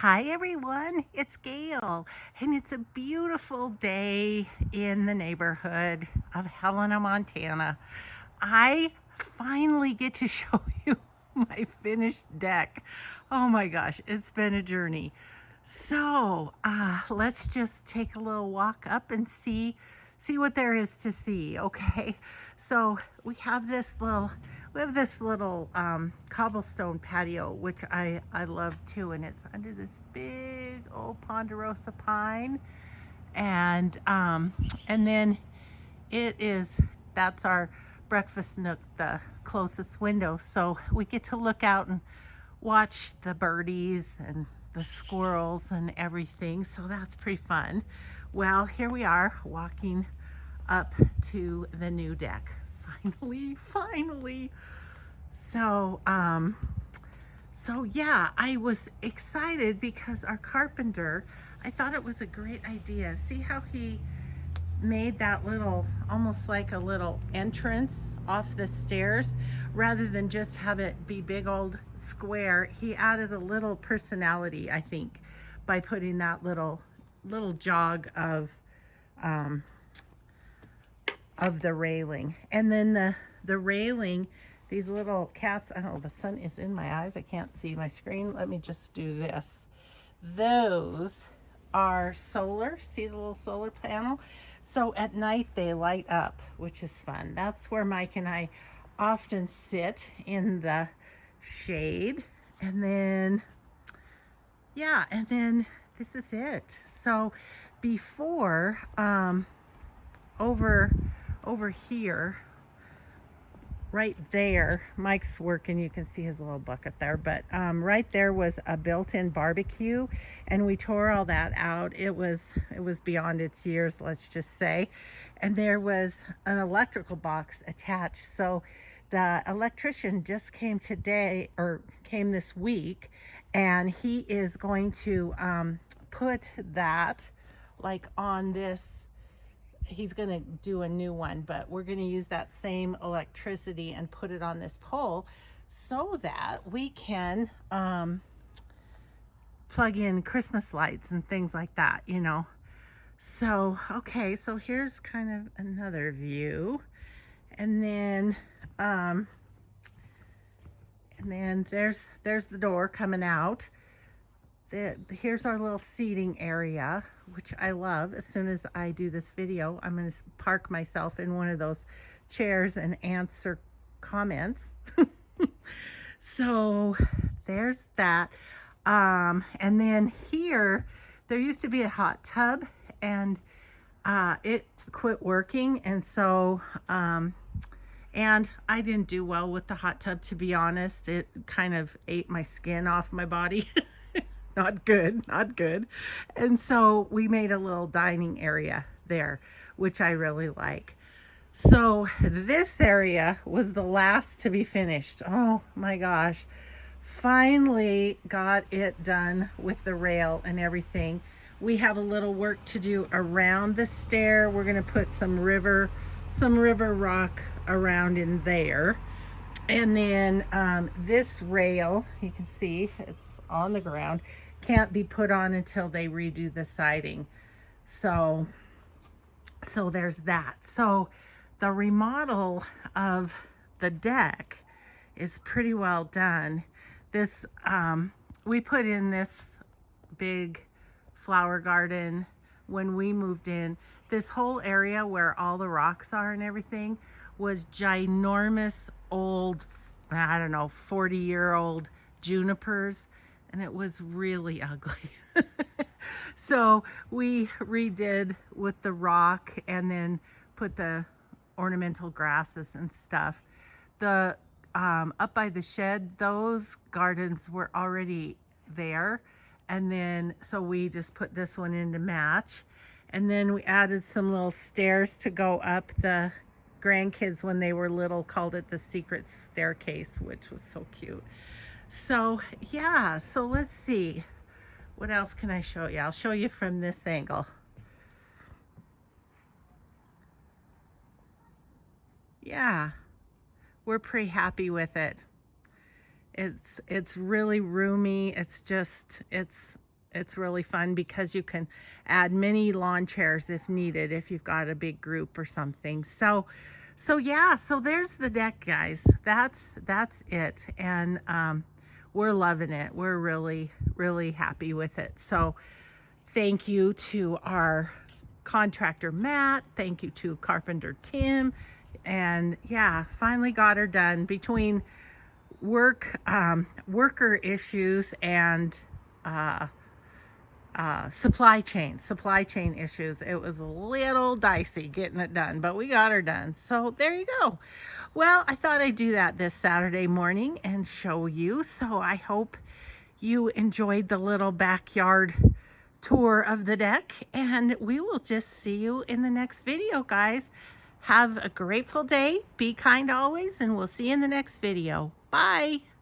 Hi everyone, it's Gail, and it's a beautiful day in the neighborhood of Helena, Montana. I finally get to show you my finished deck. Oh my gosh, it's been a journey. So let's just take a little walk up and see what there is to see. Okay, so we have this little cobblestone patio, which I love too, and it's under this big old ponderosa pine, and then it is that's our breakfast nook, the closest window, so we get to look out and watch the birdies and the squirrels and everything. So that's pretty fun. Well, here we are walking up to the new deck. Finally. So, yeah, I was excited because our carpenter, I thought it was a great idea. See how he made that little, almost like a little entrance off the stairs, rather than just have it be big old square. He added a little personality, I think, by putting that little jog of the railing. And then the railing, these little cats, oh, the sun is in my eyes, I can't see my screen. Let me just do this. Those are solar. See the little solar panel? So at night they light up, which is fun. That's where Mike and I often sit in the shade. And then, yeah, and then this is it. So before, over here, right there, Mike's working, you can see his little bucket there, but right there was a built-in barbecue, and we tore all that out. It was beyond its years, let's just say. And there was an electrical box attached. So the electrician just came today, or came this week, and he is going to put that like on this. He's going to do a new one, but we're going to use that same electricity and put it on this pole so that we can plug in Christmas lights and things like that, you know. So, okay, so here's kind of another view. And then there's the door coming out. Here's our little seating area, which I love. As soon as I do this video, I'm going to park myself in one of those chairs and answer comments. So there's that. And then here, there used to be a hot tub, and it quit working. And so, and I didn't do well with the hot tub, to be honest. It kind of ate my skin off my body. Not good. And so we made a little dining area there, which I really like. So this area was the last to be finished. Oh my gosh. Finally got it done with the rail and everything. We have a little work to do around the stair. We're going to put some river rock around in there. And then this rail, you can see it's on the ground, can't be put on until they redo the siding. So there's that. So the remodel of the deck is pretty well done. This we put in this big flower garden when we moved in. This whole area where all the rocks are and everything was ginormous old, I don't know, 40-year-old junipers, and it was really ugly. So we redid with the rock and then put the ornamental grasses and stuff. The up by the shed, those gardens were already there, and then so we just put this one in to match. And then we added some little stairs to go up. The grandkids, when they were little, called it the secret staircase, which was so cute. So yeah, so let's see, what else can I show you? I'll show you from this angle. Yeah, we're pretty happy with it. It's really roomy. It's It's really fun because you can add mini lawn chairs if needed, if you've got a big group or something. So yeah, so there's the deck, guys. That's it. And we're loving it. We're really, really happy with it. So thank you to our contractor, Matt. Thank you to carpenter, Tim. And yeah, finally got her done between worker issues and supply chain issues. It was a little dicey getting it done, but we got her done. So there you go. Well, I thought I'd do that this Saturday morning and show you. So I hope you enjoyed the little backyard tour of the deck, and we will just see you in the next video, guys. Have a grateful day. Be kind always, and we'll see you in the next video. Bye.